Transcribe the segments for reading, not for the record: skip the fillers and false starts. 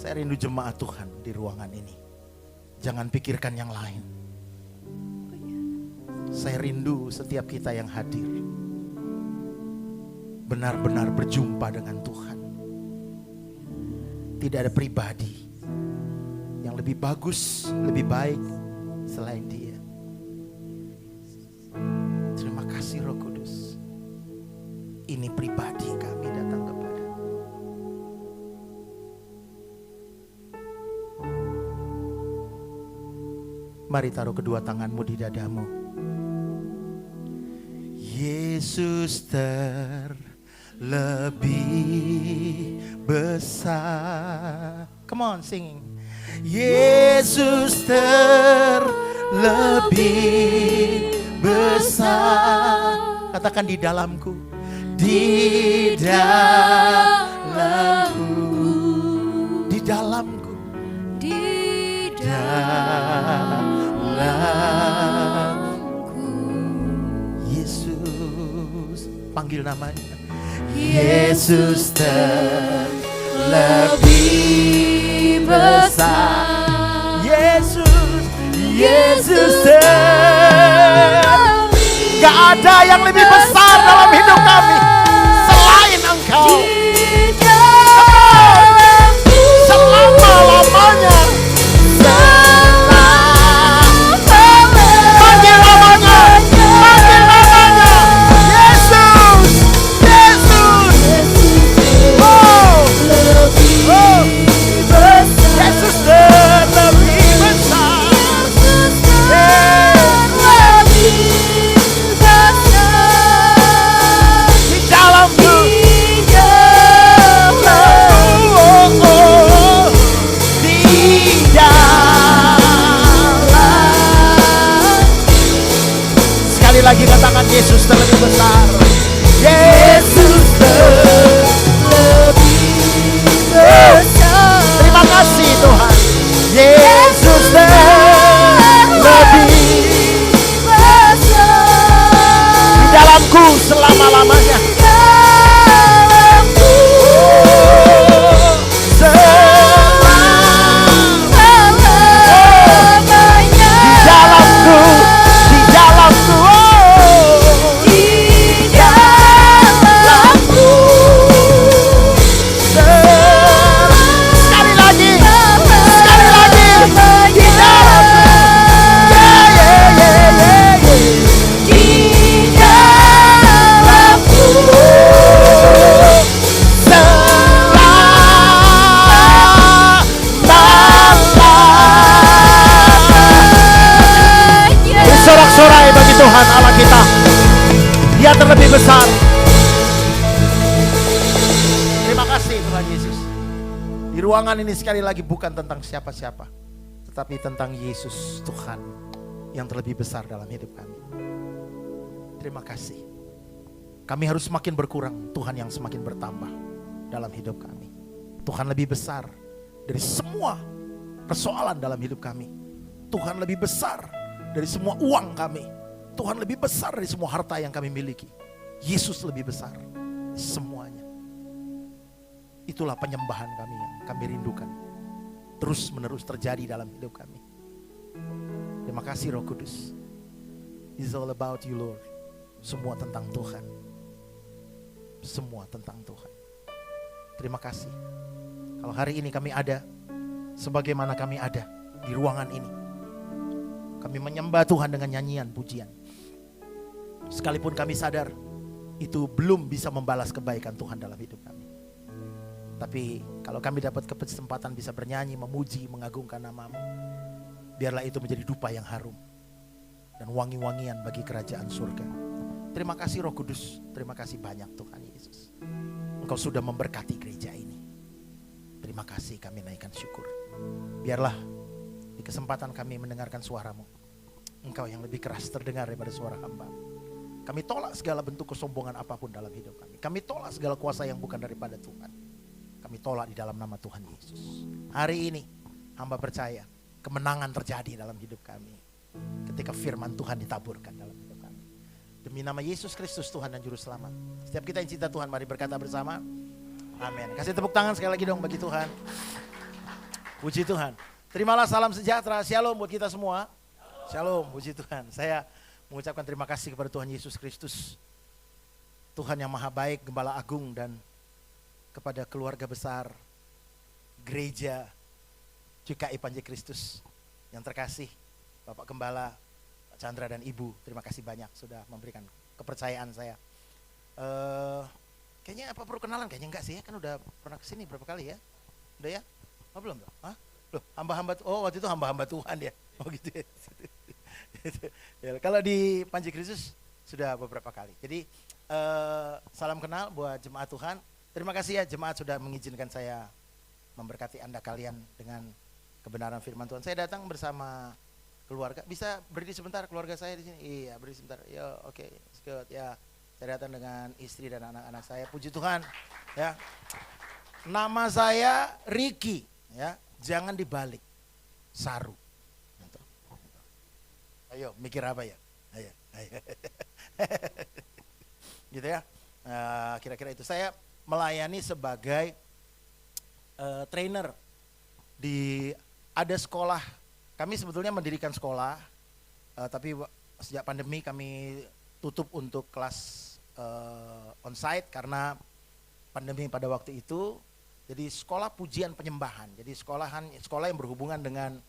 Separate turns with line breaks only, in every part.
Saya rindu jemaat Tuhan di ruangan ini. Jangan pikirkan yang lain. Saya rindu setiap kita yang hadir benar-benar berjumpa dengan Tuhan. Tidak ada pribadi yang lebih bagus, lebih baik selain Dia. Terima kasih Roh Kudus. Ini pribadi kami datang kepada. Mari taruh kedua tanganmu di dadamu. Yesus terlebih besar. Come on, singing. Yesus terlebih besar. Katakan di dalamku. Di dalamku. Di dalamku.
Di
dalamku. Yesus, panggil namanya. Yesus terlebih besar. Yesus gak ada yang lebih besar dalam hidup kami selain Engkau. Selama-lamanya. Panggil namanya. Panggil namanya. Yesus. Yesus. Oh. Oh. Yesus terlebih besar. Di dalamku. Di dalam. Sekali lagi katakan Yesus terlebih besar. Yesus terlebih besar. Terima kasih Tuhan. Yesus terlebih besar. Di dalamku selama-lamanya. Sorak-sorai bagi Tuhan Allah kita. Dia terlebih besar. Terima kasih Tuhan Yesus. Di ruangan ini sekali lagi bukan tentang siapa-siapa, tetapi tentang Yesus Tuhan yang terlebih besar dalam hidup kami. Terima kasih. Kami harus semakin berkurang, Tuhan yang semakin bertambah dalam hidup kami. Tuhan lebih besar dari semua persoalan dalam hidup kami. Tuhan lebih besar dari semua uang kami. Tuhan lebih besar dari semua harta yang kami miliki. Yesus lebih besar semuanya. Itulah penyembahan kami yang kami rindukan. Terus menerus terjadi dalam hidup kami. Terima kasih Roh Kudus. It's all about you Lord. Semua tentang Tuhan. Semua tentang Tuhan. Terima kasih. Kalau hari ini kami ada, sebagaimana kami ada di ruangan ini. Kami menyembah Tuhan dengan nyanyian pujian. Sekalipun kami sadar itu belum bisa membalas kebaikan Tuhan dalam hidup kami. Tapi kalau kami dapat kesempatan bisa bernyanyi, memuji, mengagungkan nama-Mu, biarlah itu menjadi dupa yang harum dan wangi-wangian bagi kerajaan surga. Terima kasih Roh Kudus, terima kasih banyak Tuhan Yesus. Engkau sudah memberkati gereja ini. Terima kasih, kami naikkan syukur. Biarlah di kesempatan kami mendengarkan suara-Mu, Engkau yang lebih keras terdengar daripada suara hamba. Kami tolak segala bentuk kesombongan apapun dalam hidup kami. Kami tolak segala kuasa yang bukan daripada Tuhan. Kami tolak di dalam nama Tuhan Yesus. Hari ini hamba percaya kemenangan terjadi dalam hidup kami ketika firman Tuhan ditaburkan dalam hidup kami. Demi nama Yesus Kristus Tuhan dan Juru Selamat. Setiap kita yang cinta Tuhan, mari berkata bersama, amin. Kasih tepuk tangan sekali lagi dong bagi Tuhan. Puji Tuhan. Terimalah salam sejahtera, shalom buat kita semua. Shalom, puji Tuhan. Saya mengucapkan terima kasih kepada Tuhan Yesus Kristus. Tuhan yang maha baik, Gembala Agung, dan kepada keluarga besar gereja GKI Panji Kristus yang terkasih, Bapak Gembala, Pak Chandra dan Ibu. Terima kasih banyak sudah memberikan kepercayaan saya. Kayaknya apa perlu kenalan? Kayaknya enggak sih ya, kan udah pernah kesini berapa kali ya? Udah ya? Oh belum? Hah? Loh, hamba-hamba, oh waktu itu hamba-hamba Tuhan ya. Oh gitu ya. Ya, kalau di Panji Kristus sudah beberapa kali. Jadi salam kenal buat jemaat Tuhan. Terima kasih ya jemaat sudah mengizinkan saya memberkati Anda kalian dengan kebenaran firman Tuhan. Saya datang bersama keluarga. Bisa berdiri sebentar keluarga saya di sini? Iya, berdiri sebentar. Ya, oke, good. Ya, saya datang dengan istri dan anak-anak saya. Puji Tuhan. Ya. Nama saya Ricky, ya. Jangan dibalik. Saru. Ayo, mikir apa ya? Ayo. Gitu ya. Kira-kira itu. Saya melayani sebagai trainer di ada sekolah. Kami sebetulnya mendirikan sekolah, tapi sejak pandemi kami tutup untuk kelas onsite karena pandemi pada waktu itu. Jadi sekolah pujian penyembahan. Jadi sekolah yang berhubungan dengan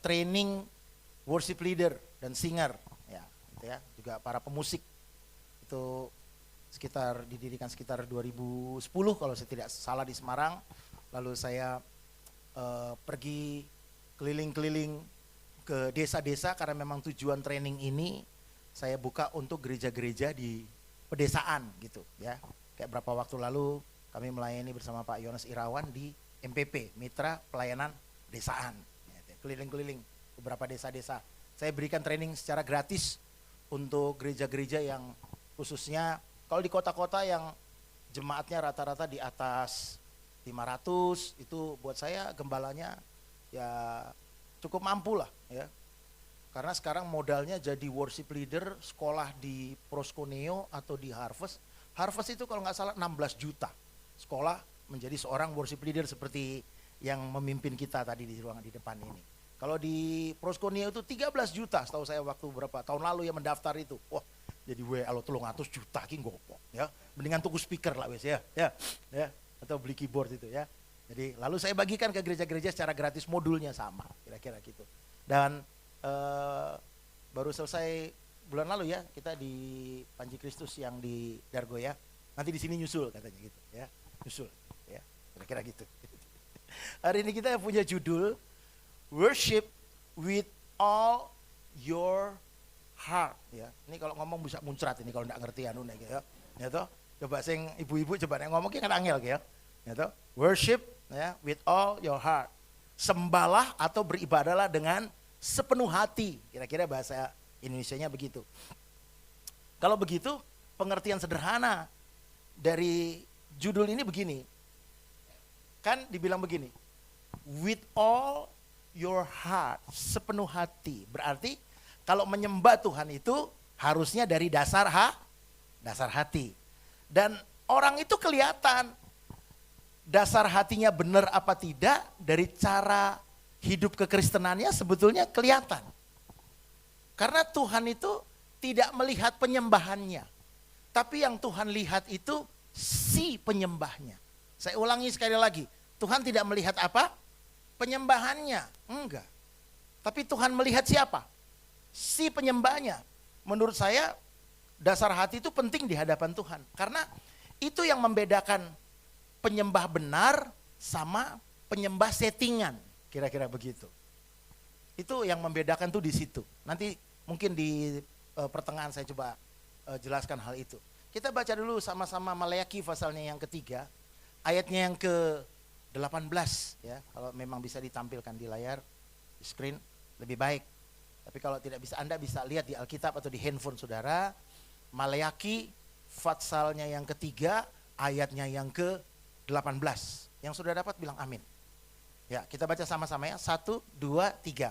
training worship leader dan singer, ya, gitu ya. Juga para pemusik. Itu didirikan sekitar 2010 kalau saya tidak salah di Semarang. Lalu saya pergi keliling-keliling ke desa-desa karena memang tujuan training ini saya buka untuk gereja-gereja di pedesaan gitu ya. Kayak berapa waktu lalu kami melayani bersama Pak Yones Irawan di MPP, Mitra Pelayanan Desaan. Keliling-keliling beberapa desa-desa. Saya berikan training secara gratis untuk gereja-gereja yang khususnya kalau di kota-kota yang jemaatnya rata-rata di atas 500, itu buat saya gembalanya ya cukup mampu lah ya. Karena sekarang modalnya jadi worship leader, sekolah di Proskuneo atau di Harvest. Harvest itu kalau nggak salah 16 juta. Sekolah menjadi seorang worship leader seperti yang memimpin kita tadi di ruangan di depan ini. Kalau di Proskuneo itu 13 juta setahu saya waktu berapa tahun lalu ya mendaftar itu. Wah, jadi alo 300 juta ki gopo ya. Mendingan tuku speaker lah wes ya. Ya. Atau beli keyboard itu ya. Jadi lalu saya bagikan ke gereja-gereja secara gratis, modulnya sama kira-kira gitu. Dan baru selesai bulan lalu ya kita di Panji Kristus yang di Dargo ya. Nanti di sini nyusul katanya gitu ya. Nyusul ya. Kira-kira gitu. Hari ini kita punya judul Worship with all your heart ya. Ini kalau ngomong bisa muncrat ini kalau enggak ngerti anu nek ya. Ya toh. Coba sing ibu-ibu coba nek ngomong kan angel ya. Ya toh. Worship ya with all your heart. Sembahlah atau beribadahlah dengan sepenuh hati. Kira-kira bahasa Indonesianya begitu. Kalau begitu, pengertian sederhana dari judul ini begini. Kan dibilang begini. With all your heart, sepenuh hati. Berarti kalau menyembah Tuhan itu harusnya dari dasar hati. Dan orang itu kelihatan dasar hatinya benar apa tidak dari cara hidup kekristenannya sebetulnya kelihatan. Karena Tuhan itu tidak melihat penyembahannya. Tapi yang Tuhan lihat itu si penyembahnya. Saya ulangi sekali lagi. Tuhan tidak melihat apa? Penyembahannya. Enggak. Tapi Tuhan melihat siapa? Si penyembahnya. Menurut saya dasar hati itu penting di hadapan Tuhan. Karena itu yang membedakan penyembah benar sama penyembah settingan. Kira-kira begitu. Itu yang membedakan tuh di situ. Nanti mungkin di pertengahan saya coba jelaskan hal itu. Kita baca dulu sama-sama Maleakhi pasalnya yang ketiga. Ayatnya yang ke-18 ya. Kalau memang bisa ditampilkan di layar, di screen lebih baik. Tapi kalau tidak bisa, Anda bisa lihat di Alkitab atau di handphone saudara. Maleakhi patsalnya yang ketiga, ayatnya yang ke-18. Yang sudah dapat bilang amin. Ya, kita baca sama-sama ya. 1, 2, 3.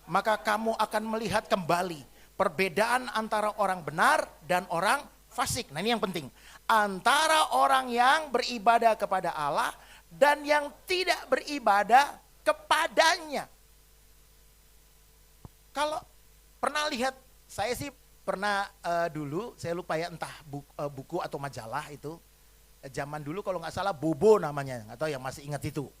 Maka kamu akan melihat kembali perbedaan antara orang benar dan orang fasik. Nah ini yang penting. Antara orang yang beribadah kepada Allah dan yang tidak beribadah kepadanya. Kalau pernah lihat, saya sih pernah dulu, saya lupa ya entah buku atau majalah itu. Zaman dulu kalau nggak salah Bobo namanya, nggak tahu yang masih ingat itu.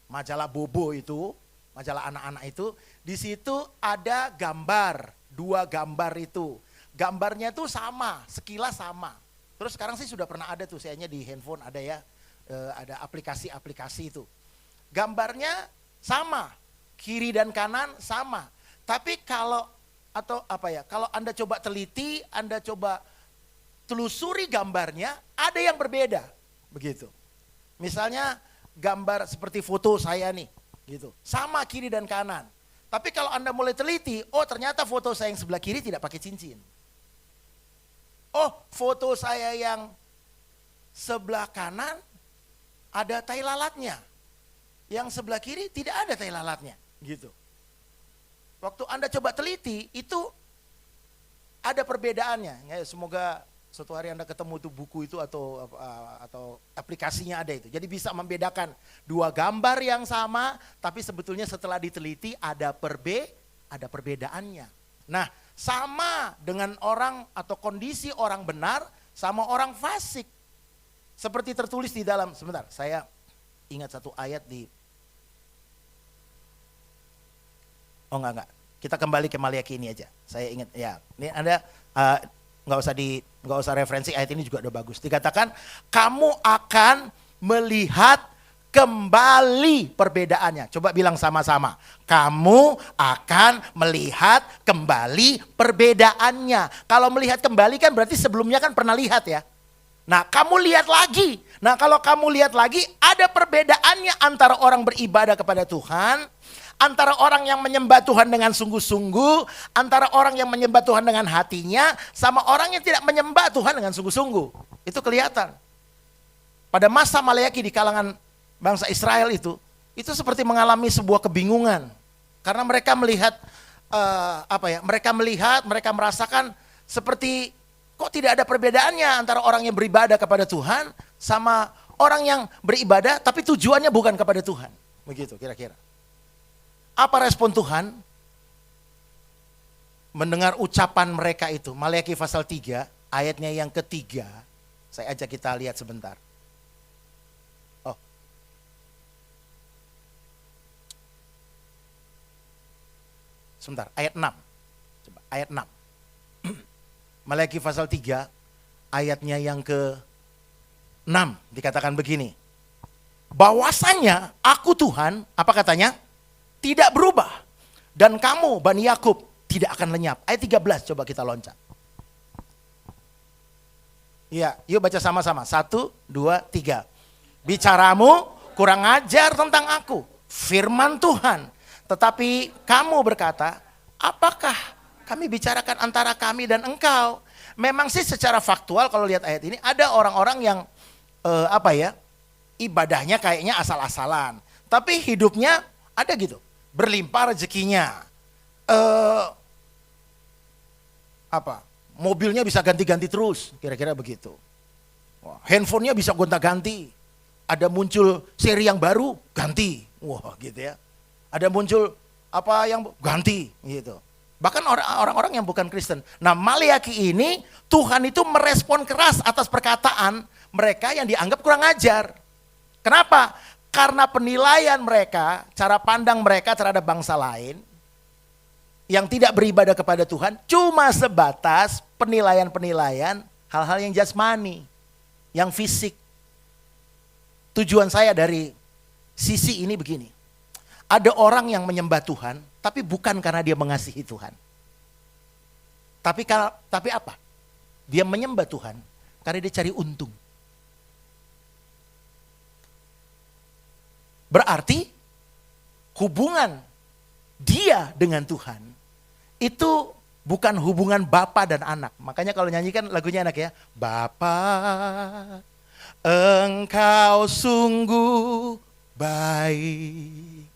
Majalah Bobo itu, majalah anak-anak itu, di situ ada gambar, 2 gambar itu. Gambarnya tuh sama, sekilas sama. Terus sekarang sih sudah pernah ada tuh, sayanya di handphone ada ya, ada aplikasi-aplikasi itu. Gambarnya sama, kiri dan kanan sama. Tapi kalau kalau Anda coba teliti, Anda coba telusuri gambarnya, ada yang berbeda, begitu. Misalnya gambar seperti foto saya nih, gitu, sama kiri dan kanan. Tapi kalau Anda mulai teliti, oh ternyata foto saya yang sebelah kiri tidak pakai cincin. Oh, foto saya yang sebelah kanan ada tai lalatnya, yang sebelah kiri tidak ada tai lalatnya, gitu. Waktu Anda coba teliti, itu ada perbedaannya. Ya, semoga suatu hari Anda ketemu tuh buku itu atau aplikasinya ada itu. Jadi bisa membedakan 2 gambar yang sama, tapi sebetulnya setelah diteliti ada perbedaannya. Nah, sama dengan orang atau kondisi orang benar sama orang fasik. Seperti tertulis di dalam, sebentar, saya ingat satu ayat di enggak. Kita kembali ke Maliaki ini aja. Saya ingat ya. Ini Anda enggak usah referensi, ayat ini juga udah bagus. Dikatakan kamu akan melihat kembali perbedaannya. Coba bilang sama-sama. Kamu akan melihat kembali perbedaannya. Kalau melihat kembali kan berarti sebelumnya kan pernah lihat ya. Nah, kamu lihat lagi. Nah, kalau kamu lihat lagi ada perbedaannya antara orang beribadah kepada Tuhan, antara orang yang menyembah Tuhan dengan sungguh-sungguh, antara orang yang menyembah Tuhan dengan hatinya, sama orang yang tidak menyembah Tuhan dengan sungguh-sungguh. Itu kelihatan. Pada masa Maleaki di kalangan bangsa Israel itu seperti mengalami sebuah kebingungan. Karena mereka melihat, mereka merasakan seperti kok tidak ada perbedaannya antara orang yang beribadah kepada Tuhan sama orang yang beribadah tapi tujuannya bukan kepada Tuhan. Begitu kira-kira. Apa respon Tuhan? Mendengar ucapan mereka itu, Maleaki pasal 3, ayatnya yang ketiga. Saya ajak kita lihat sebentar. Oh. Sebentar, ayat 6. Coba, ayat 6. Maleaki pasal 3, ayatnya yang ke-6, dikatakan begini. Bahwasanya aku Tuhan, apa katanya? Tidak berubah. Dan kamu Bani Yakub tidak akan lenyap. Ayat 13 coba kita loncat. Iya, yuk baca sama-sama. 1, 2, 3. Bicaramu kurang ajar tentang aku, firman Tuhan. Tetapi kamu berkata, apakah kami bicarakan antara kami dan engkau? Memang sih secara faktual kalau lihat ayat ini ada orang-orang yang ibadahnya kayaknya asal-asalan. Tapi hidupnya ada gitu. Berlimpah rezekinya. Mobilnya bisa ganti-ganti terus, kira-kira begitu. Handphonenya bisa gonta-ganti. Ada muncul seri yang baru, ganti. Wah, gitu ya. Ada muncul yang ganti gitu. Bahkan orang-orang yang bukan Kristen. Nah, Maleaki ini Tuhan itu merespon keras atas perkataan mereka yang dianggap kurang ajar. Kenapa? Karena penilaian mereka, cara pandang mereka terhadap bangsa lain yang tidak beribadah kepada Tuhan cuma sebatas penilaian-penilaian hal-hal yang jasmani, yang fisik. Tujuan saya dari sisi ini begini. Ada orang yang menyembah Tuhan tapi bukan karena dia mengasihi Tuhan. Tapi apa? Dia menyembah Tuhan karena dia cari untung. Berarti hubungan dia dengan Tuhan itu bukan hubungan bapa dan anak. Makanya kalau nyanyikan lagunya enak ya. Bapa, engkau sungguh baik.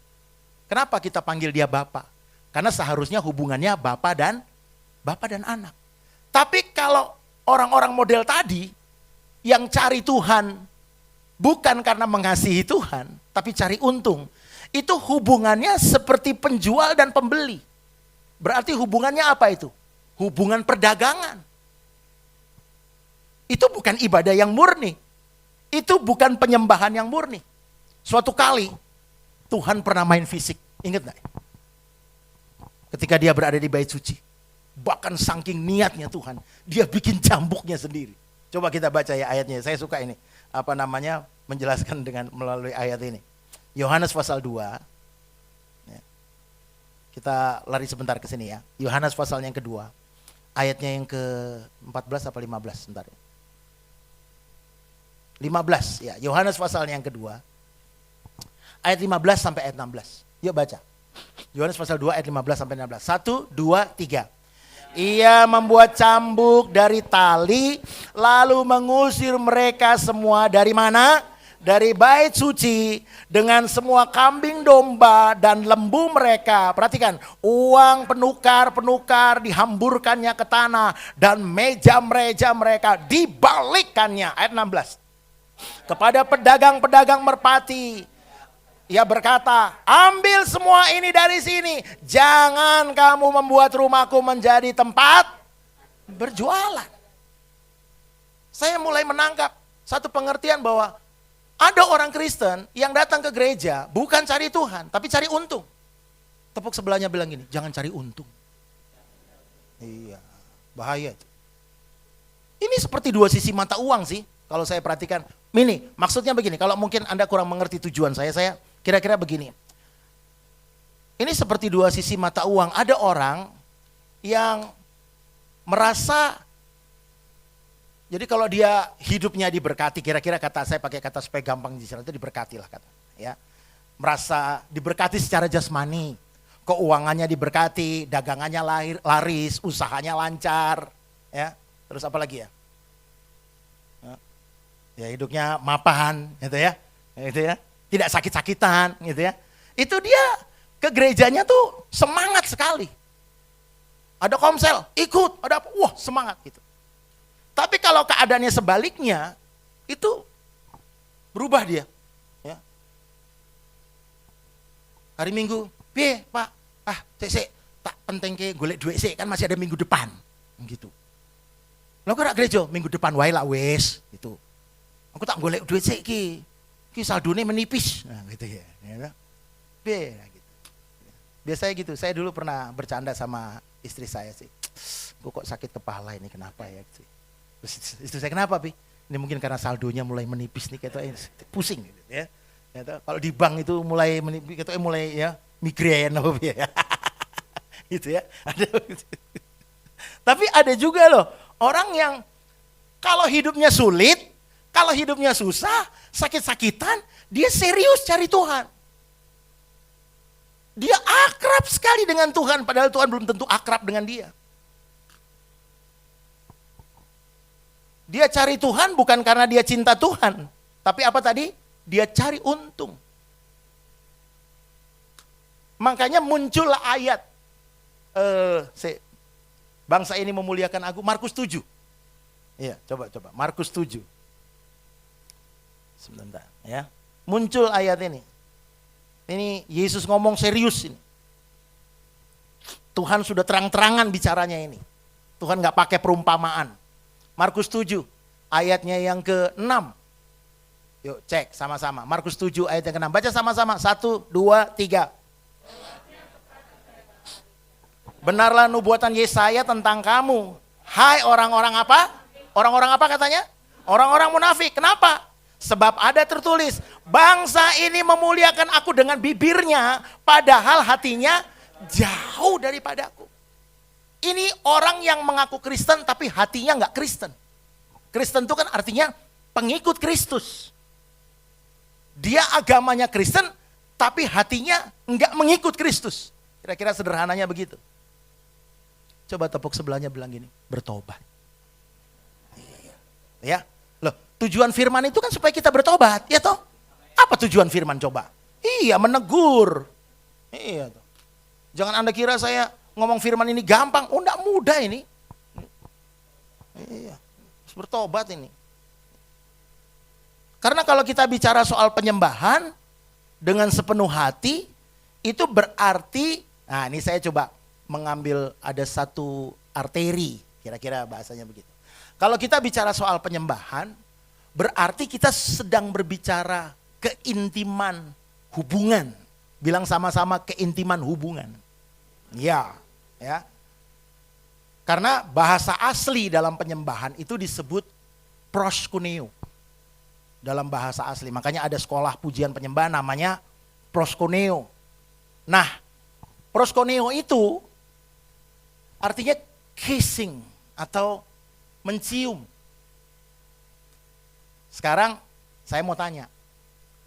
Kenapa kita panggil dia Bapa? Karena seharusnya hubungannya Bapa dan anak. Tapi kalau orang-orang model tadi yang cari Tuhan bukan karena mengasihi Tuhan, tapi cari untung. Itu hubungannya seperti penjual dan pembeli. Berarti hubungannya apa itu? Hubungan perdagangan. Itu bukan ibadah yang murni. Itu bukan penyembahan yang murni. Suatu kali Tuhan pernah main fisik. Ingat gak? Ketika dia berada di bait suci. Bahkan saking niatnya Tuhan. Dia bikin cambuknya sendiri. Coba kita baca ya ayatnya. Saya suka ini. Menjelaskan dengan melalui ayat ini. Yohanes pasal 2. Ya. Kita lari sebentar ke sini ya. Yohanes pasal yang kedua. Ayatnya yang ke-14 apa 15? Sebentar ya. 15 ya, Yohanes pasal yang kedua. Ayat 15 sampai ayat 16. Yuk baca. Yohanes pasal 2 ayat 15 sampai 16. 1, 2, 3. Ia membuat cambuk dari tali, lalu mengusir mereka semua dari mana? Dari bait suci dengan semua kambing domba dan lembu mereka. Perhatikan, uang penukar-penukar dihamburkannya ke tanah dan meja-meja mereka dibalikkannya. Ayat 16. Kepada pedagang-pedagang merpati, ia berkata, ambil semua ini dari sini. Jangan kamu membuat rumahku menjadi tempat berjualan. Saya mulai menangkap satu pengertian bahwa ada orang Kristen yang datang ke gereja bukan cari Tuhan, tapi cari untung. Tepuk sebelahnya bilang gini, jangan cari untung. Iya, bahaya. Ini seperti dua sisi mata uang sih, kalau saya perhatikan. Ini maksudnya begini, kalau mungkin Anda kurang mengerti tujuan saya kira-kira begini. Ini seperti dua sisi mata uang. Ada orang yang merasa, jadi kalau dia hidupnya diberkati, kira-kira kata saya pakai kata supaya gampang dicerna itu diberkati lah kata. Ya, merasa diberkati secara jasmani, keuangannya diberkati, dagangannya laris, usahanya lancar, ya. Terus apa lagi ya? Ya hidupnya mapan, gitu ya, tidak sakit-sakitan, gitu ya. Itu dia ke gerejanya tuh semangat sekali. Ada komsel, ikut, ada apa, wah semangat gitu. Tapi kalau keadaannya sebaliknya, itu berubah dia. Ya. Hari Minggu, Pak, tak penting ke golek duit sih, kan masih ada minggu depan, gitu. Lo kok gereja minggu depan wae lah wes, gitu. Aku tak golek duit sih ki saldone menipis, nah gitu ya. Gitu. Biasanya gitu. Saya dulu pernah bercanda sama istri saya sih. Kok sakit kepala ini kenapa ya? Istri saya kenapa Pi? Ini mungkin karena saldonya mulai menipis nih, kayak pusing gitu ya. Kalau di bank itu mulai menipis, kayak mulai ya migrain apa ya. Gitu ya. Tapi ada juga loh orang yang kalau hidupnya sulit, kalau hidupnya susah, sakit-sakitan, dia serius cari Tuhan. Dia akrab sekali dengan Tuhan, padahal Tuhan belum tentu akrab dengan dia. Dia cari Tuhan bukan karena dia cinta Tuhan, tapi apa tadi? Dia cari untung. Makanya muncul ayat, bangsa ini memuliakan aku, Markus 7. Iya, coba, Markus 7. Sebentar ya. Muncul ayat ini. Ini Yesus ngomong serius ini. Tuhan sudah terang-terangan bicaranya ini. Tuhan gak pakai perumpamaan. Markus 7 ayatnya yang ke-6. Yuk cek sama-sama. Markus 7 ayat yang ke-6. Baca sama-sama. 1, 2, 3. Benarlah nubuatan Yesaya tentang kamu. Hai orang-orang apa? Orang-orang apa katanya? Orang-orang munafik. Kenapa? Sebab ada tertulis, bangsa ini memuliakan aku dengan bibirnya, padahal hatinya jauh daripadaku. Ini orang yang mengaku Kristen tapi hatinya nggak Kristen. Kristen itu kan artinya pengikut Kristus. Dia agamanya Kristen tapi hatinya nggak mengikut Kristus. Kira-kira sederhananya begitu. Coba tepuk sebelahnya bilang gini, bertobat. Ya. Tujuan firman itu kan supaya kita bertobat, ya toh? Apa tujuan firman coba? Iya, menegur. Iya toh. Jangan Anda kira saya ngomong firman ini gampang. Oh, enggak mudah ini. Iya, harus bertobat ini. Karena kalau kita bicara soal penyembahan dengan sepenuh hati, itu berarti, nah ini saya coba mengambil ada satu arteri, kira-kira bahasanya begitu. Kalau kita bicara soal penyembahan, berarti kita sedang berbicara keintiman hubungan. Bilang sama-sama keintiman hubungan. Ya. Karena bahasa asli dalam penyembahan itu disebut proskuneo. Dalam bahasa asli, makanya ada sekolah pujian penyembahan namanya proskuneo. Nah, proskuneo itu artinya kissing atau mencium. Sekarang saya mau tanya,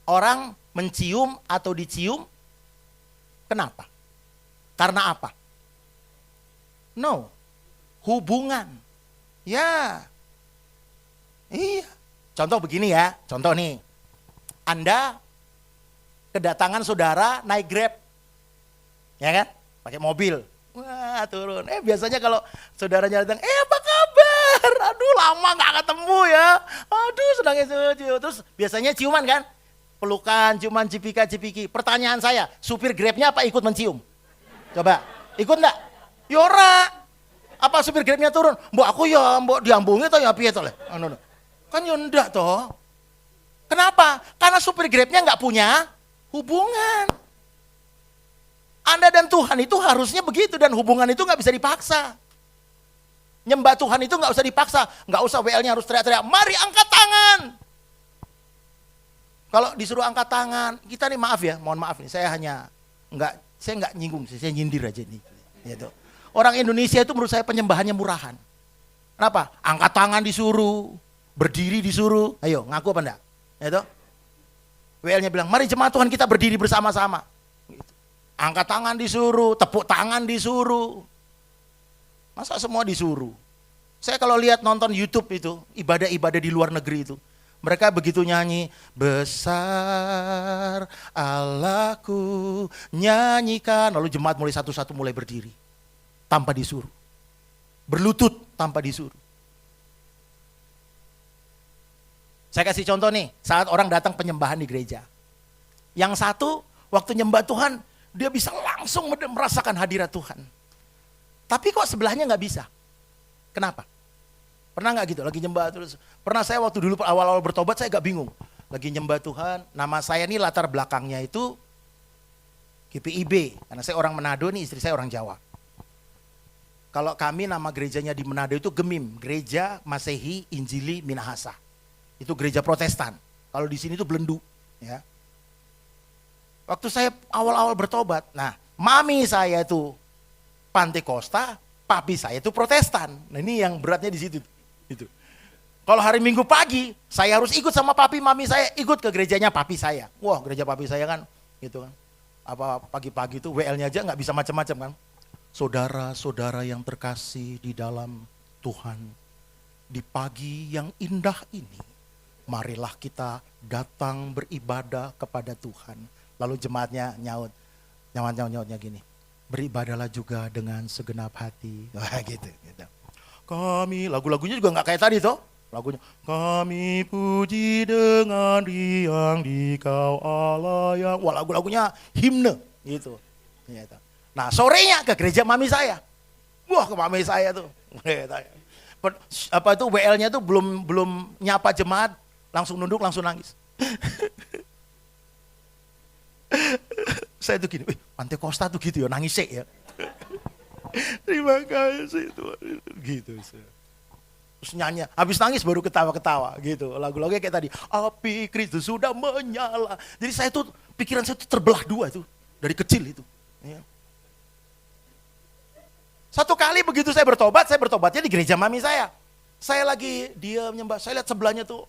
orang mencium atau dicium, kenapa? Karena apa? No, hubungan. Ya, iya. Contoh begini ya, contoh nih. Anda kedatangan saudara naik Grab. Ya kan? Pakai mobil. Wah, turun. Biasanya kalau saudaranya datang, apa kabar? Aduh, lama gak ketemu ya. Aduh, sedang itu. Terus biasanya ciuman kan? Pelukan, ciuman, cipika-cipiki. Pertanyaan saya, supir Grabnya apa ikut mencium? Coba, ikut enggak? Yora. Apa supir Grabnya turun? Mbok aku ya, mbok diambungi atau ya piye to le? Kan ya enggak toh. Kenapa? Karena supir Grabnya nggak punya hubungan. Anda dan Tuhan itu harusnya begitu, dan hubungan itu nggak bisa dipaksa. Nyembah Tuhan itu nggak usah dipaksa, nggak usah WL-nya harus teriak-teriak, mari angkat tangan. Kalau disuruh angkat tangan, kita nih maaf ya, mohon maaf nih, saya nggak nyinggung sih, saya nyindir aja nih. Gitu. Orang Indonesia itu menurut saya penyembahannya murahan. Kenapa? Angkat tangan disuruh. Berdiri disuruh, ayo ngaku apa enggak? Itu WL-nya bilang, mari jemaat Tuhan kita berdiri bersama-sama. Angkat tangan disuruh, tepuk tangan disuruh. Masa semua disuruh? Saya kalau lihat nonton YouTube itu, ibadah-ibadah di luar negeri itu, mereka begitu nyanyi, besar Allahku, nyanyikan. Lalu jemaat mulai satu-satu mulai berdiri, tanpa disuruh. Berlutut tanpa disuruh. Saya kasih contoh nih, saat orang datang penyembahan di gereja. Yang satu, waktu nyembah Tuhan, dia bisa langsung merasakan hadirat Tuhan. Tapi kok sebelahnya nggak bisa? Kenapa? Pernah nggak gitu, lagi nyembah terus? Pernah saya waktu dulu awal-awal bertobat, saya agak bingung. Lagi nyembah Tuhan, nama saya nih latar belakangnya itu GPIB. Karena saya orang Manado nih, istri saya orang Jawa. Kalau kami nama gerejanya di Manado itu GEMIM, Gereja Masehi Injili Minahasa. Itu gereja Protestan. Kalau di sini itu Belendu, ya. Waktu saya awal-awal bertobat, nah, mami saya itu Pantekosta, papi saya itu Protestan. Nah, ini yang beratnya di situ. Itu. Kalau hari Minggu pagi, saya harus ikut sama papi, mami saya ikut ke gerejanya papi saya. Wah, gereja papi saya kan, gitu kan. Apa pagi-pagi itu WL-nya aja nggak bisa macam-macam kan. Saudara-saudara yang terkasih di dalam Tuhan, di pagi yang indah ini, marilah kita datang beribadah kepada Tuhan. Lalu jemaatnya nyautnya gini, beribadahlah juga dengan segenap hati. Wah, gitu. Kami, lagu-lagunya juga nggak kayak tadi toh. Lagunya, kami puji dengan riang di kau Allah yang, wah lagu-lagunya himne gitu. Nah sorenya ke gereja mami saya. Wah, ke mami saya tuh. Apa itu WL-nya tuh belum nyapa jemaat, langsung nunduk, langsung nangis. Saya tuh gini, Pantekosta tuh gitu ya, nangis ya. Terima kasih Tuhan, gitu. Terus nyanyi, habis nangis baru ketawa-ketawa gitu. Lagu-lagunya kayak tadi, api Kristus sudah menyala. Jadi saya tuh, pikiran saya tuh terbelah dua tuh, dari kecil itu. Ya. Satu kali begitu saya bertobatnya di gereja mami saya. Saya lagi diam nyembah, saya lihat sebelahnya tuh,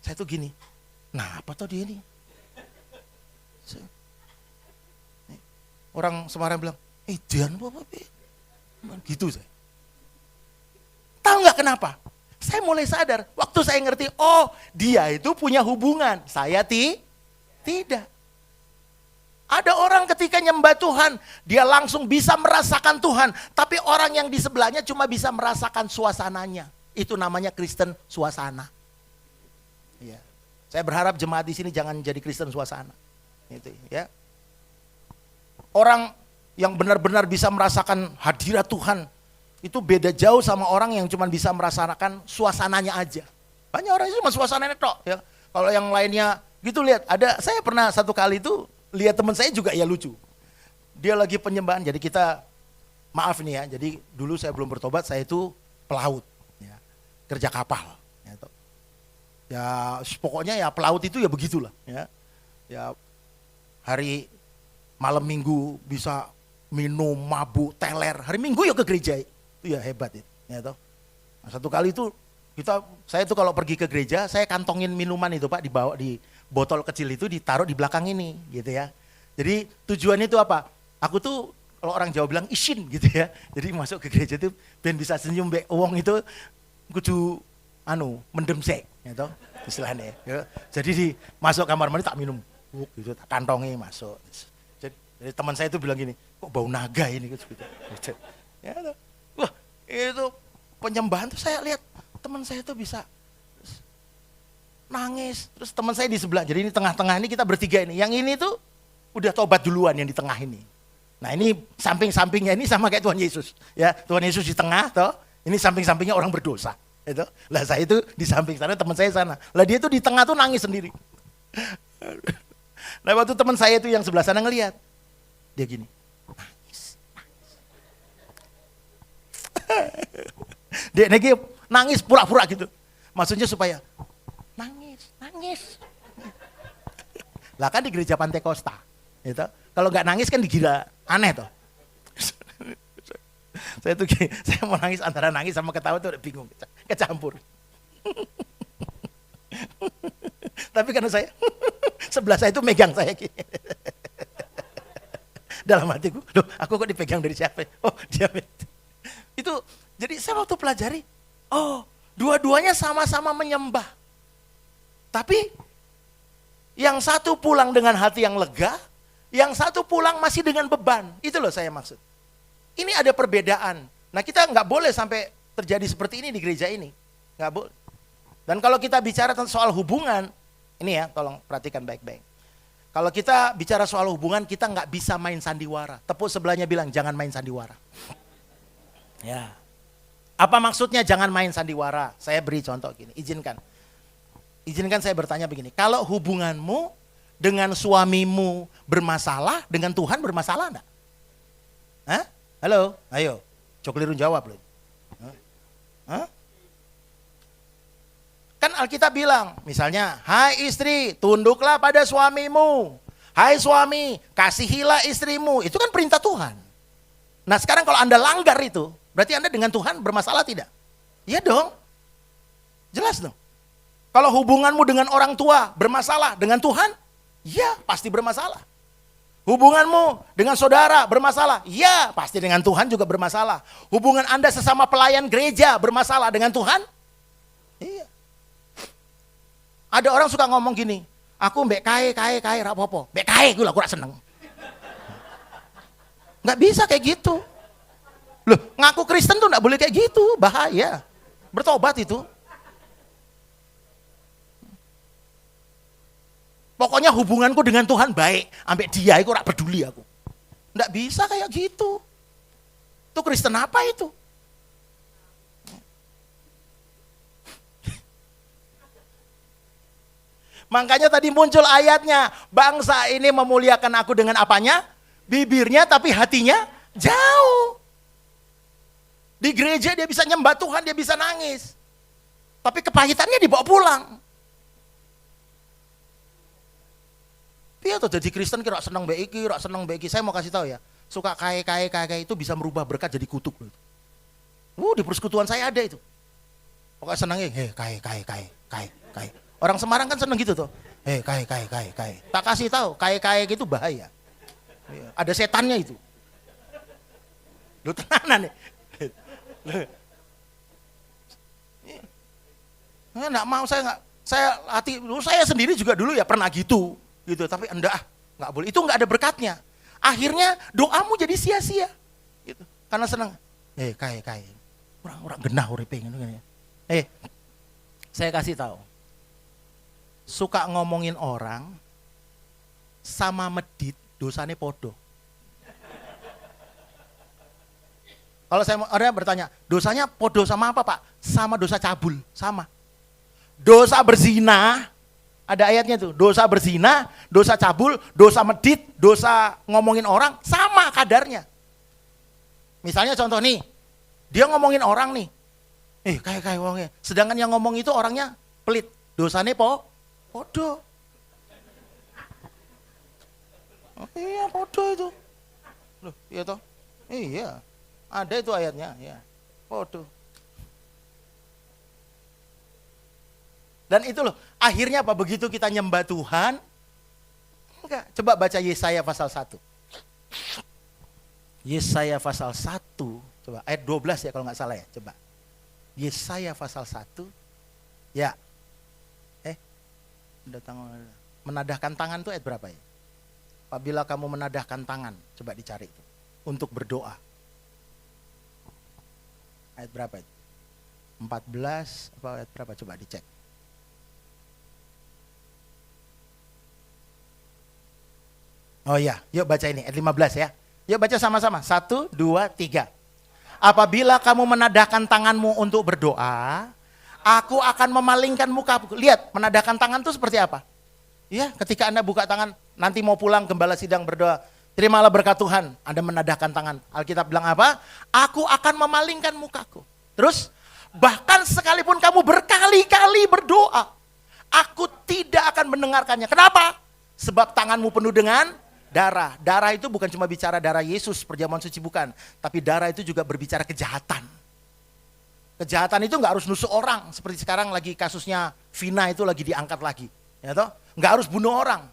saya tuh gini, nah apa tuh dia nih? Orang Semarang bilang, Dian apa? Gitu saya. Tahu nggak kenapa? Saya mulai sadar, waktu saya ngerti, oh dia itu punya hubungan, saya tidak. Ada orang ketika nyembah Tuhan, dia langsung bisa merasakan Tuhan. Tapi orang yang di sebelahnya cuma bisa merasakan suasananya. Itu namanya Kristen suasana. Ya. Saya berharap jemaat di sini jangan jadi Kristen suasana. Itu, ya. Orang yang benar-benar bisa merasakan hadirat Tuhan, itu beda jauh sama orang yang cuma bisa merasakan suasananya aja. Banyak orang itu cuma suasananya tok. Ya. Kalau yang lainnya gitu lihat, saya pernah satu kali itu lihat teman saya juga ya lucu. Dia lagi penyembahan, jadi kita, maaf nih ya, jadi dulu saya belum bertobat, saya itu pelaut, ya, kerja kapal. Ya pokoknya ya pelaut itu ya begitulah. Ya hari malam minggu bisa minum, mabuk, teler, hari minggu ya ke gereja, itu ya hebat itu. Ya, toh. Nah, satu kali itu saya tuh kalau pergi ke gereja, saya kantongin minuman itu Pak, dibawa di botol kecil itu ditaruh di belakang ini gitu ya. Jadi tujuannya itu apa? Aku tuh kalau orang Jawa bilang isin gitu ya. Jadi masuk ke gereja itu ben bisa senyum be wong itu kudu mendem sek gitu istilahnya ya. Jadi masuk kamar mandi tak minum gitu, tak kantongi masuk. Jadi teman saya itu bilang gini, kok bau naga ini gitu. Ya, wah, itu penyembahan tuh saya lihat teman saya tuh bisa nangis, terus teman saya di sebelah, jadi ini tengah-tengah ini kita bertiga ini, yang ini tuh udah tobat duluan yang di tengah ini. Nah ini samping-sampingnya ini sama kayak Tuhan Yesus, ya Tuhan Yesus di tengah, toh ini samping-sampingnya orang berdosa, itu. Lah saya itu di samping sana, teman saya sana, lah dia tuh di tengah tuh nangis sendiri. Nah waktu teman saya itu yang sebelah sana ngelihat, dia gini, nangis. Dia nangis pura-pura gitu, maksudnya supaya nangis. Lah kan di gereja Pantai Kosta, gitu. Kalau nggak nangis kan dikira aneh toh. Saya mau nangis antara nangis sama ketawa tuh udah bingung, kecampur. Tapi karena saya sebelah saya itu megang saya gini. Dalam hatiku, loh aku kok dipegang dari siapa? Oh dia itu. Jadi saya waktu pelajari, oh dua-duanya sama-sama menyembah. Tapi yang satu pulang dengan hati yang lega, yang satu pulang masih dengan beban. Itu loh saya maksud. Ini ada perbedaan. Nah kita nggak boleh sampai terjadi seperti ini di gereja ini. Nggak boleh. Dan kalau kita bicara tentang soal hubungan, ini ya tolong perhatikan baik-baik. Kalau kita bicara soal hubungan, kita nggak bisa main sandiwara. Tepuk sebelahnya bilang jangan main sandiwara. Ya. Apa maksudnya jangan main sandiwara? Saya beri contoh gini, Izinkan saya bertanya begini, kalau hubunganmu dengan suamimu bermasalah, dengan Tuhan bermasalah enggak? Hah? Halo? Ayo, Coklirun jawab loh. Hah? Kan Alkitab bilang, misalnya, hai istri, tunduklah pada suamimu. Hai suami, kasihilah istrimu. Itu kan perintah Tuhan. Nah sekarang kalau Anda langgar itu, berarti Anda dengan Tuhan bermasalah tidak? Iya dong. Jelas dong. Kalau hubunganmu dengan orang tua bermasalah dengan Tuhan, ya pasti bermasalah. Hubunganmu dengan saudara bermasalah, ya pasti dengan Tuhan juga bermasalah. Hubungan Anda sesama pelayan gereja bermasalah dengan Tuhan, iya. Ada orang suka ngomong gini, aku mbek kae rapopo, mbek kae gue lah kurang seneng. Nggak bisa kayak gitu. Loh, ngaku Kristen tuh nggak boleh kayak gitu, bahaya. Bertobat itu. Pokoknya hubunganku dengan Tuhan baik, ambek dia aku rak peduli aku. Nggak bisa kayak gitu. Itu Kristen apa itu? Makanya tadi muncul ayatnya, bangsa ini memuliakan aku dengan apanya? Bibirnya tapi hatinya jauh. Di gereja dia bisa nyembah Tuhan, dia bisa nangis. Tapi kepahitannya dibawa pulang. Dia tuh jadi Kristen kira seneng beiki, seneng beiki. Saya mau kasih tahu ya, suka kae itu bisa merubah berkat jadi kutuk loh. Di persekutuan saya ada itu. Pokoknya senengnya, kae. Orang Semarang kan seneng gitu tuh. Kae. Tak kasih tahu, kae itu bahaya. Ada setannya itu. Lu tenanan nih. Nggak mau saya sendiri juga dulu ya pernah gitu, tapi enggak Nggak boleh, itu nggak ada berkatnya. Akhirnya doamu jadi sia-sia. Gitu. Karena senang. Kayak. Orang-orang genah uripe ngene. Saya kasih tahu. Suka ngomongin orang sama medit dosane podo. Kalau ada yang bertanya, dosanya podo sama apa Pak? Sama dosa cabul, sama. Dosa berzina, ada ayatnya tuh, dosa berzina, dosa cabul, dosa medit, dosa ngomongin orang, sama kadarnya. Misalnya contoh nih, dia ngomongin orang nih, kayak wongnya. Sedangkan yang ngomong itu orangnya pelit, dosanya podo. Oh, iya podo itu. Loh, iya toh? Iya. Ada itu ayatnya, ya. Podo. Dan itu loh, akhirnya apa? Begitu kita nyembah Tuhan, enggak. Coba baca Yesaya pasal 1. Yesaya pasal 1, coba ayat 12 ya kalau nggak salah ya, coba. Yesaya pasal 1, ya. Menadahkan tangan tuh ayat berapa ya? Apabila kamu menadahkan tangan, coba dicari itu. Untuk berdoa. Ayat berapa itu? 14, apa ayat berapa? Coba dicek. Oh iya, yuk baca ini, ayat 15 ya. Yuk baca sama-sama, 1, 2, 3. Apabila kamu menadahkan tanganmu untuk berdoa, aku akan memalingkan mukaku. Lihat, menadahkan tangan itu seperti apa? Ya, ketika Anda buka tangan, nanti mau pulang, gembala sidang berdoa, terimalah berkat Tuhan, Anda menadahkan tangan. Alkitab bilang apa? Aku akan memalingkan mukaku. Terus, bahkan sekalipun kamu berkali-kali berdoa, aku tidak akan mendengarkannya. Kenapa? Sebab tanganmu penuh dengan darah. Darah itu bukan cuma bicara darah Yesus, perjamuan suci bukan. Tapi darah itu juga berbicara kejahatan. Kejahatan itu nggak harus nusuk orang. Seperti sekarang lagi kasusnya Vina itu lagi diangkat lagi. Ya toh? Nggak harus bunuh orang.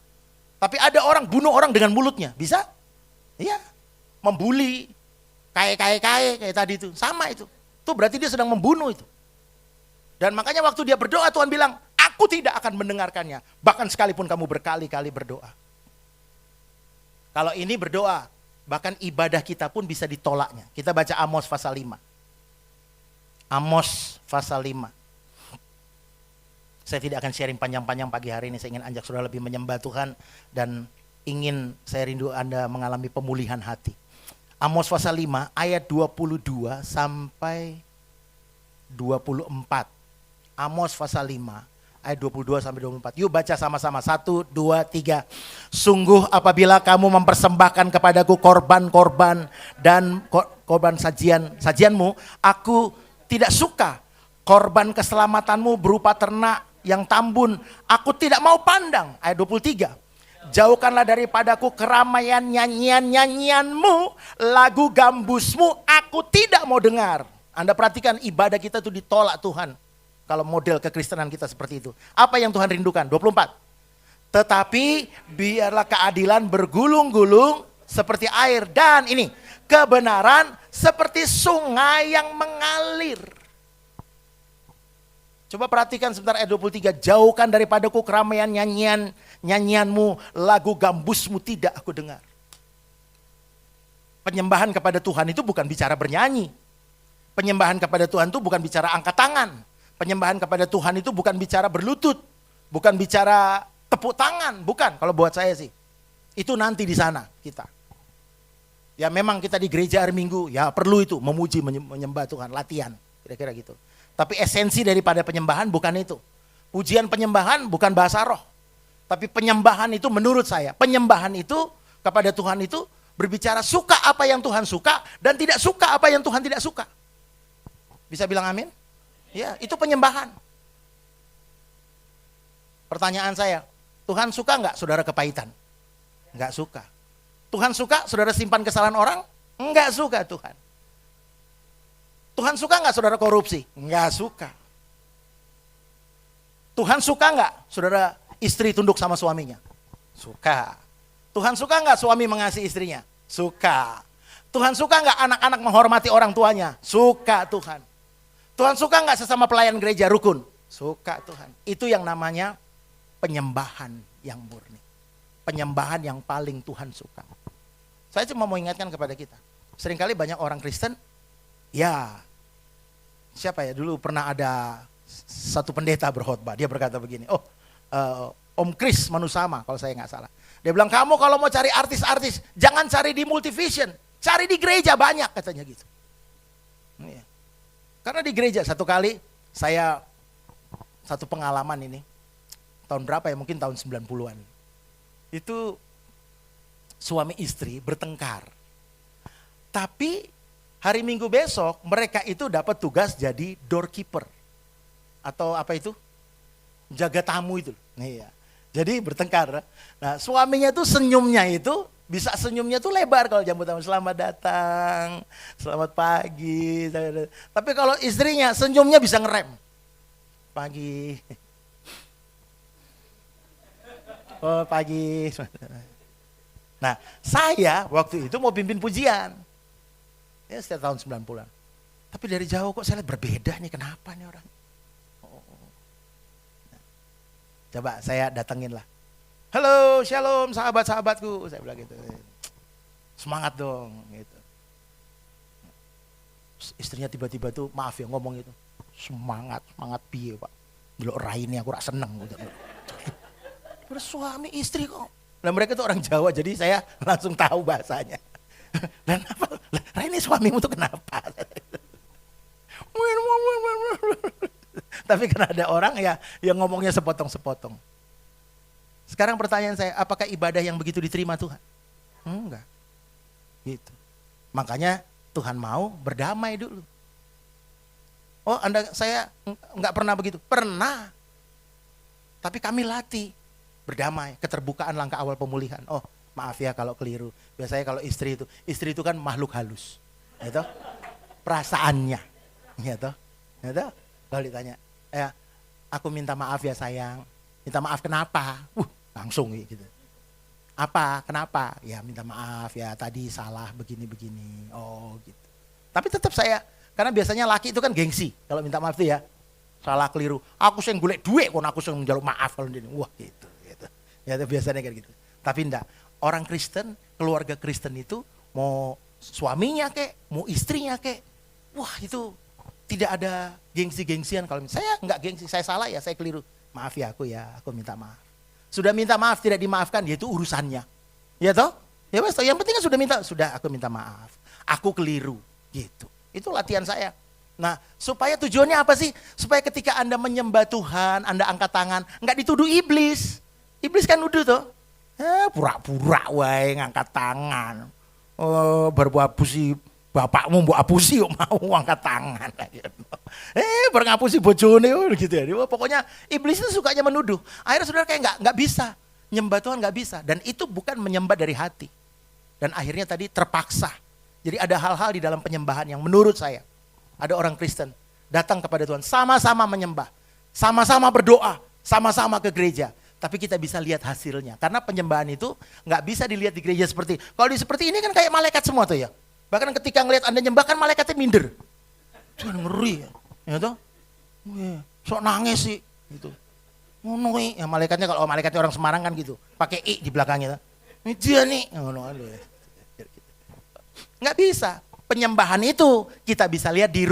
Tapi ada orang bunuh orang dengan mulutnya. Bisa? Iya. Membuli. Kayak tadi itu. Sama itu. Itu berarti dia sedang membunuh itu. Dan makanya waktu dia berdoa Tuhan bilang, aku tidak akan mendengarkannya. Bahkan sekalipun kamu berkali-kali berdoa. Kalau ini berdoa, bahkan ibadah kita pun bisa ditolaknya. Kita baca Amos pasal 5. Amos pasal 5. Saya tidak akan sharing panjang-panjang pagi hari ini. Saya ingin ajak saudara lebih menyembah Tuhan. Dan ingin saya rindu Anda mengalami pemulihan hati. Amos pasal 5 ayat 22 sampai 24. Amos pasal 5 ayat 22 sampai 24. Yuk baca sama-sama. 1, 2, 3. Sungguh apabila kamu mempersembahkan kepadaku korban-korban dan korban sajianmu, aku tidak suka. Korban keselamatanmu berupa ternak yang tambun, aku tidak mau pandang. Ayat 23. Jauhkanlah daripadaku keramaian nyanyianmu, lagu gambusmu aku tidak mau dengar. Anda perhatikan ibadah kita itu ditolak Tuhan. Kalau model kekristenan kita seperti itu. Apa yang Tuhan rindukan? 24. Tetapi biarlah keadilan bergulung-gulung seperti air. Dan ini, kebenaran seperti sungai yang mengalir. Coba perhatikan sebentar ayat 23. Jauhkan daripadaku keramaian nyanyianmu, lagu gambusmu tidak aku dengar. Penyembahan kepada Tuhan itu bukan bicara bernyanyi. Penyembahan kepada Tuhan itu bukan bicara angkat tangan. Penyembahan kepada Tuhan itu bukan bicara berlutut, bukan bicara tepuk tangan, bukan. Kalau buat saya sih, itu nanti di sana kita. Ya memang kita di gereja hari Minggu, ya perlu itu memuji, menyembah Tuhan, latihan, kira-kira gitu. Tapi esensi daripada penyembahan bukan itu. Pujian penyembahan bukan bahasa roh, tapi penyembahan itu menurut saya, penyembahan itu kepada Tuhan itu berbicara suka apa yang Tuhan suka dan tidak suka apa yang Tuhan tidak suka. Bisa bilang amin? Ya, itu penyembahan. Pertanyaan saya, Tuhan suka nggak saudara kepahitan? Nggak suka. Tuhan suka saudara simpan kesalahan orang? Nggak suka Tuhan. Tuhan suka nggak saudara korupsi? Nggak suka. Tuhan suka nggak saudara istri tunduk sama suaminya? Suka. Tuhan suka nggak suami mengasihi istrinya? Suka. Tuhan suka nggak anak-anak menghormati orang tuanya? Suka Tuhan. Tuhan suka nggak sesama pelayan gereja rukun? Suka Tuhan. Itu yang namanya penyembahan yang murni. penyembahan yang paling Tuhan suka. Saya cuma mau ingatkan kepada kita. Seringkali banyak orang Kristen, ya siapa ya dulu pernah ada satu pendeta berkhotbah. Dia berkata begini, Om Kris Manusama kalau saya nggak salah. Dia bilang, kamu kalau mau cari artis-artis, jangan cari di Multivision, cari di gereja banyak katanya gitu. Iya. Karena di gereja satu kali saya satu pengalaman ini, tahun berapa ya, mungkin tahun 90-an. Itu suami istri bertengkar. Tapi hari Minggu besok mereka itu dapat tugas jadi doorkeeper. Atau apa itu? Jaga tamu itu. Iya. Jadi bertengkar. Nah suaminya tuh senyumnya itu, bisa senyumnya tuh lebar kalau jambut tamu. Selamat datang, selamat pagi. Tapi kalau istrinya senyumnya bisa ngerem. Pagi. Oh pagi. Nah saya waktu itu mau pimpin pujian. Ya setiap tahun 90-an. Tapi dari jauh kok saya lihat berbeda nih, kenapa nih orang. Nah, coba saya datengin lah. Halo shalom sahabat-sahabatku. Saya bilang gitu. Semangat dong gitu. Istrinya tiba-tiba tuh maaf ya ngomong itu. Semangat piye pak. Delok raine aku rak seneng. Bersuami istri kok. Nah mereka tuh orang Jawa jadi saya langsung tahu bahasanya. Dan apa? Ini suamimu tuh kenapa? Tapi karena ada orang ya yang ngomongnya sepotong-sepotong. Sekarang pertanyaan saya, apakah ibadah yang begitu diterima Tuhan? Enggak. Gitu. Makanya Tuhan mau berdamai dulu. Oh, saya enggak pernah begitu. Pernah. Tapi kami latih berdamai, keterbukaan langkah awal pemulihan. Oh, maaf ya kalau keliru. Biasanya kalau istri itu kan makhluk halus. Gitu. Perasaannya. Gitu. Gitu. Kalau ditanya, ya, aku minta maaf ya sayang. Minta maaf kenapa? Langsung gitu. Apa? Kenapa? Ya minta maaf ya tadi salah begini-begini. Oh gitu. Tapi tetap saya, karena biasanya laki itu kan gengsi. Kalau minta maaf itu ya, salah keliru. Aku sing golek duit, kon aku sing njaluk maaf kalau ini. Wah gitu. Ya itu biasanya kayak gitu. Tapi enggak, orang Kristen, keluarga Kristen itu mau suaminya kek, mau istrinya kek, wah itu tidak ada gengsi-gengsian. Kalau saya enggak gengsi, saya salah ya, saya keliru. Maaf ya, aku minta maaf. Sudah minta maaf tidak dimaafkan, ya itu urusannya. Ya toh? Ya mas, yang penting kan sudah aku minta maaf. Aku keliru, gitu. Itu latihan saya. Nah, supaya tujuannya apa sih? Supaya ketika Anda menyembah Tuhan, Anda angkat tangan, enggak dituduh iblis. Iblis kan nuduh tuh, pura-pura wae ngangkat tangan. Oh, baru apusi bapakmu mbok apusi yuk mau angkat tangan. Baru ngapusi bojone gitu ya. Pokoknya iblis itu sukanya menuduh. Akhirnya saudara kayak nggak bisa nyembah Tuhan, nggak bisa. Dan itu bukan menyembah dari hati. Dan akhirnya tadi terpaksa. Jadi ada hal-hal di dalam penyembahan yang menurut saya ada orang Kristen datang kepada Tuhan sama-sama menyembah, sama-sama berdoa, sama-sama ke gereja. Tapi kita bisa lihat hasilnya. Karena penyembahan itu nggak bisa dilihat di gereja seperti. Kalau di seperti ini kan kayak malaikat semua tuh ya. Bahkan ketika ngelihat Anda nyembah kan malaikatnya minder. Jangan ngeri ya. Ya toh? Sok nangis sih gitu. Ngono ya malaikatnya, kalau malaikatnya orang Semarang kan gitu. Pakai i di belakangnya. Ini dia nih. Ngono nggak bisa. Penyembahan itu kita bisa lihat di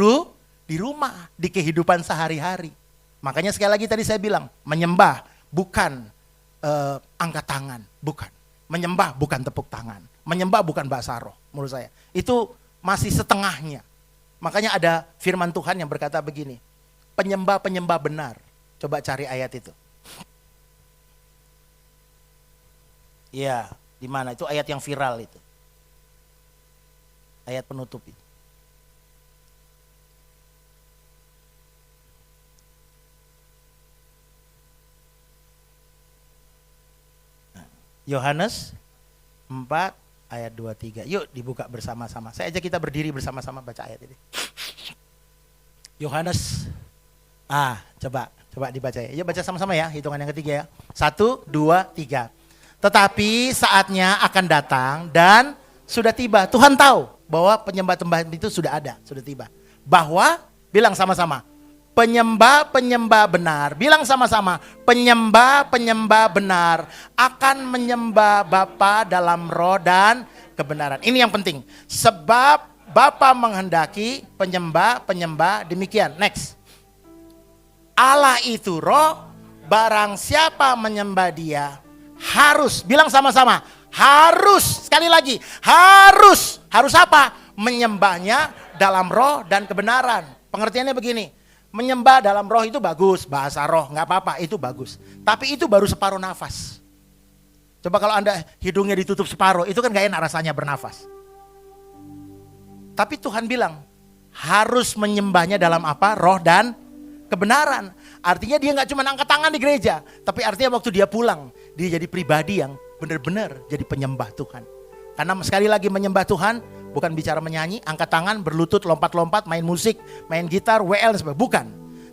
rumah, di kehidupan sehari-hari. Makanya sekali lagi tadi saya bilang, menyembah bukan angkat tangan, bukan. Menyembah bukan tepuk tangan. Menyembah bukan bahasa roh, menurut saya. Itu masih setengahnya. Makanya ada firman Tuhan yang berkata begini, penyembah-penyembah benar. Coba cari ayat itu. Iya, di mana? Itu ayat yang viral itu. Ayat penutup itu. Yohanes 4 ayat 23. Yuk dibuka bersama-sama. Saya ajak kita berdiri bersama-sama baca ayat ini. Yohanes. Coba dibaca ya. Yuk baca sama-sama ya, hitungan yang ketiga ya. 1, 2, 3. Tetapi saatnya akan datang dan sudah tiba. Tuhan tahu bahwa penyembah-penyembah itu sudah ada, sudah tiba. Bahwa, bilang sama-sama, penyembah-penyembah benar, bilang sama-sama, penyembah-penyembah benar akan menyembah Bapa dalam roh dan kebenaran. Ini yang penting. Sebab Bapa menghendaki penyembah-penyembah demikian. Next. Allah itu roh, barang siapa menyembah dia harus, bilang sama-sama, harus, sekali lagi, harus apa? Menyembahnya dalam roh dan kebenaran. Pengertiannya begini, menyembah dalam roh itu bagus, bahasa roh, gak apa-apa, itu bagus. Tapi itu baru separuh nafas. Coba kalau Anda hidungnya ditutup separuh, itu kan gak enak rasanya bernafas. Tapi Tuhan bilang, harus menyembahnya dalam apa? Roh dan kebenaran. Artinya dia gak cuma angkat tangan di gereja, tapi artinya waktu dia pulang, dia jadi pribadi yang benar-benar jadi penyembah Tuhan. Karena sekali lagi menyembah Tuhan bukan bicara menyanyi, angkat tangan, berlutut, lompat-lompat, main musik, main gitar, WL, sebagainya. Bukan.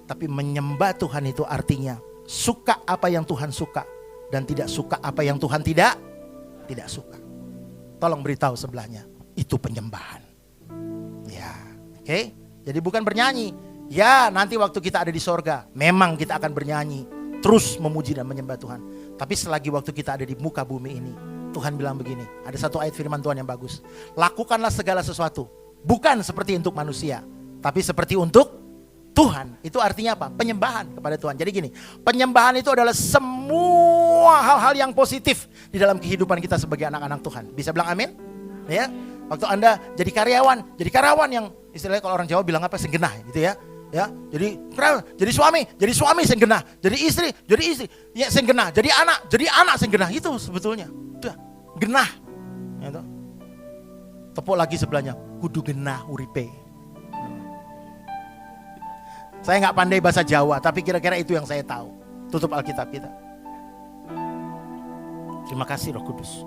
Tapi menyembah Tuhan itu artinya suka apa yang Tuhan suka dan tidak suka apa yang Tuhan tidak suka. Tolong beritahu sebelahnya, itu penyembahan. Ya, oke? Jadi bukan bernyanyi. Ya, nanti waktu kita ada di sorga, memang kita akan bernyanyi, terus memuji dan menyembah Tuhan. Tapi selagi waktu kita ada di muka bumi ini, Tuhan bilang begini, ada satu ayat firman Tuhan yang bagus. Lakukanlah segala sesuatu, bukan seperti untuk manusia, tapi seperti untuk Tuhan. Itu artinya apa? Penyembahan kepada Tuhan. Jadi gini, penyembahan itu adalah semua hal-hal yang positif di dalam kehidupan kita sebagai anak-anak Tuhan. Bisa bilang amin? Ya, waktu Anda jadi karyawan yang istilahnya kalau orang Jawa bilang apa? Senggenah gitu ya. Ya, jadi suami senggenah, jadi istri ya senggenah, jadi anak senggenah, itu sebetulnya. Itu genah. Gitu. Tepuk lagi sebelahnya, kudu genah uripe. Saya nggak pandai bahasa Jawa, tapi kira-kira itu yang saya tahu. Tutup Alkitab kita. Terima kasih Roh Kudus.